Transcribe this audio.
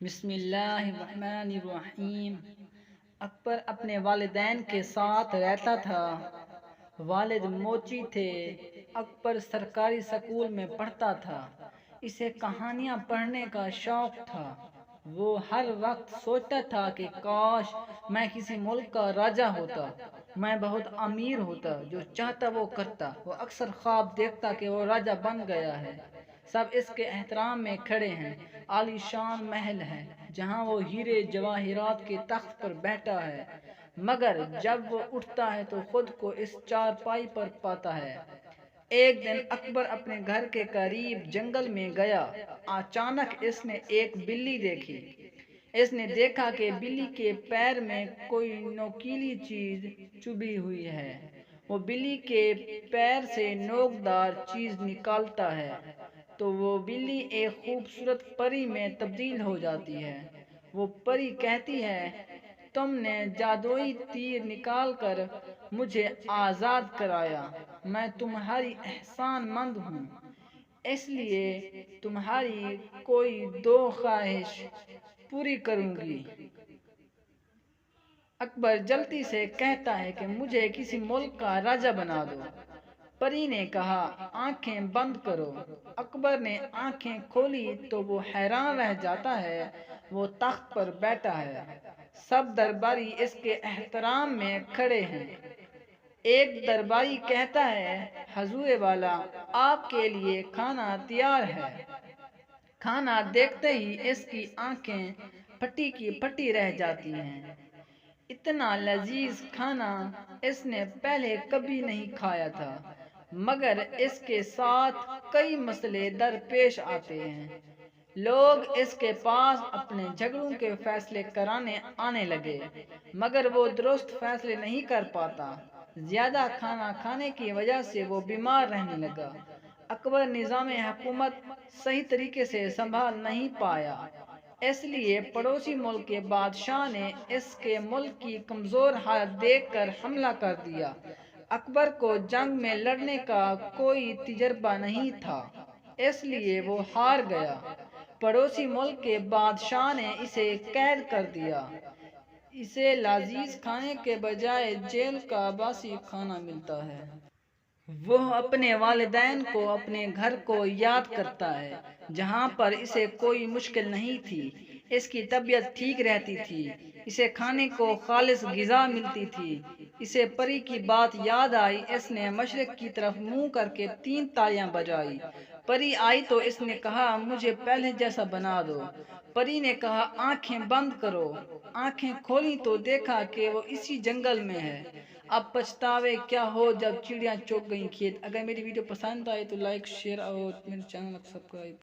بسم اللہ الرحمن الرحیم۔ اکبر اپنے والدین کے ساتھ رہتا تھا۔ والد موچی تھے۔ اکبر سرکاری سکول میں پڑھتا تھا۔ اسے کہانیاں پڑھنے کا شوق تھا۔ وہ ہر وقت سوچتا تھا کہ کاش میں کسی ملک کا راجا ہوتا، میں بہت امیر ہوتا، جو چاہتا وہ کرتا۔ وہ اکثر خواب دیکھتا کہ وہ راجا بن گیا ہے، سب اس کے احترام میں کھڑے ہیں، عالی شان محل ہے جہاں وہ ہیرے جواہرات کے تخت پر بیٹھا ہے، مگر جب وہ اٹھتا ہے تو خود کو اس چارپائی پر پاتا ہے۔ ایک دن اکبر اپنے گھر کے قریب جنگل میں گیا۔ اچانک اس نے ایک بلی دیکھی۔ اس نے دیکھا کہ بلی کے پیر میں کوئی نوکیلی چیز چبھی ہوئی ہے۔ وہ بلی کے پیر سے نوکدار چیز نکالتا ہے تو وہ بلی ایک خوبصورت پری میں تبدیل ہو جاتی ہے۔ وہ پری کہتی ہے، تم نے جادوئی تیر نکال کر مجھے آزاد کرایا، میں تمہاری احسان مند ہوں، اس لیے تمہاری کوئی دو خواہش پوری کروں گی۔ اکبر جلدی سے کہتا ہے کہ مجھے کسی ملک کا راجا بنا دو۔ پری نے کہا، آنکھیں بند کرو۔ اکبر نے آنکھیں کھولی تو وہ حیران رہ جاتا ہے۔ وہ تخت پر بیٹھا ہے، سب درباری اس کے احترام میں کھڑے ہیں۔ ایک درباری کہتا ہے، حضور والا، آپ کے لیے کھانا تیار ہے۔ کھانا دیکھتے ہی اس کی آنکھیں پھٹی کی پھٹی رہ جاتی ہیں۔ اتنا لذیذ کھانا اس نے پہلے کبھی نہیں کھایا تھا، مگر اس کے ساتھ کئی مسئلے درپیش آتے ہیں۔ لوگ اس کے پاس اپنے جھگڑوں کے فیصلے کرانے آنے لگے، مگر وہ درست فیصلے نہیں کر پاتا۔ زیادہ کھانا کھانے کی وجہ سے وہ بیمار رہنے لگا۔ اکبر نظام حکومت صحیح طریقے سے سنبھال نہیں پایا، اس لیے پڑوسی ملک کے بادشاہ نے اس کے ملک کی کمزور حالت دیکھ کر حملہ کر دیا۔ اکبر کو جنگ میں لڑنے کا کوئی تجربہ نہیں تھا، اس لیے وہ ہار گیا۔ پڑوسی ملک کے بادشاہ نے اسے قید کر دیا۔ اسے لذیذ کھانے کے بجائے جیل کا باسی کھانا ملتا ہے۔ وہ اپنے والدین کو، اپنے گھر کو یاد کرتا ہے جہاں پر اسے کوئی مشکل نہیں تھی۔ اس کی طبیعت ٹھیک رہتی تھی، اسے کھانے کو خالص غذا ملتی تھی۔ اسے پری کی بات یاد آئی۔ اس نے مشرق کی طرف منہ کر کے 3 تالیاں بجائیں۔ پری آئی تو اس نے کہا، مجھے پہلے جیسا بنا دو۔ پری نے کہا، آنکھیں بند کرو۔ آنکھیں کھولیں تو دیکھا کہ وہ اسی جنگل میں ہے۔ اب پچھتاوے کیا ہو جب چڑیاں چگ گئیں کھیت۔ اگر میری ویڈیو پسند آئے تو لائک، شیئر اور میرے چینل کو سبسکرائب